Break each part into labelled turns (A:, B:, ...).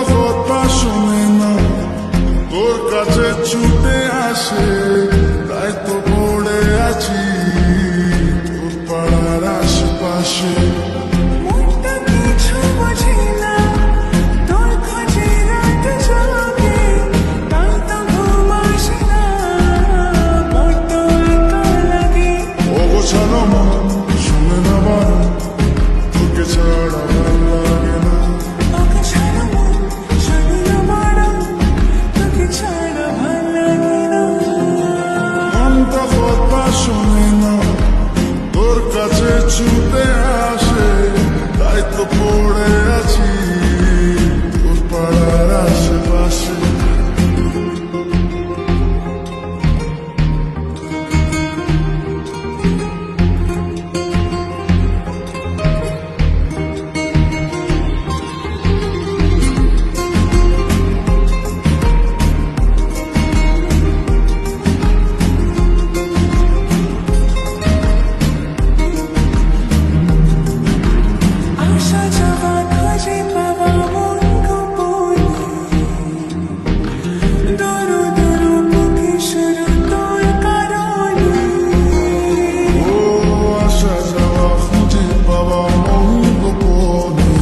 A: কথা শোনে না, তোর কাছে ছুটে আসে, তাই তো পড়ে আছি তোর পাড়ার আশেপাশে।
B: মনটা কিছু বোঝে না, তোর খোঁজে রাত জাগে, তাই তো ঘুম আসে না, বড্ড একা লাগে।
A: অগোছালো মন শুনে না বারণ, তোকে ছাড়া ভাল লাগে না।
B: ওকে ছাড়া মন শোনে না বারণ, তোকে ছাড়া ভাল লাগে না।
A: মনটা কথা শোনে না, তোর কাছে ছুটে আসে, তাই তো পড়ে আছি তোর পাড়ার আশেপাশে।
B: আসা যাওয়া খোঁজে পাওয়া মন গোপনে, দূর দূর বুকে শুরু তোর কারণে।
A: ও আসা যাওয়া খুঁজে পাওয়া মন গোপনে,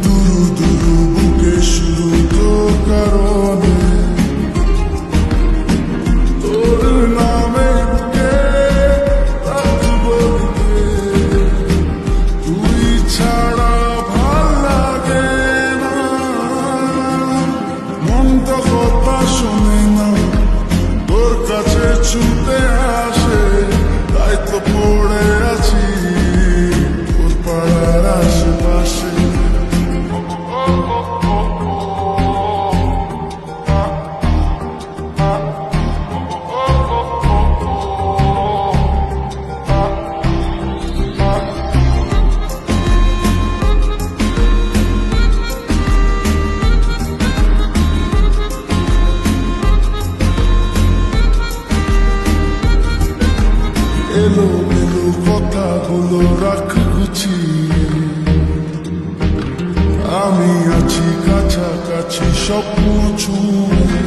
A: দুরু দুরু বুকে শুরু তোর কারণে। তোর নামে বুকে রাখবো লিখে, তুই ছাড়া ভাল লাগে না। মন তো কথা শোনে না, তোর কাছে ছুটে আসে, তাই তো পড়ে আছি তোর পাড়ার আশেপাশে। এলো এলো কথাগুলো রাখ গুছিয়ে, আমি আছি কাছাকাছি স্বপ্ন ছুঁয়ে।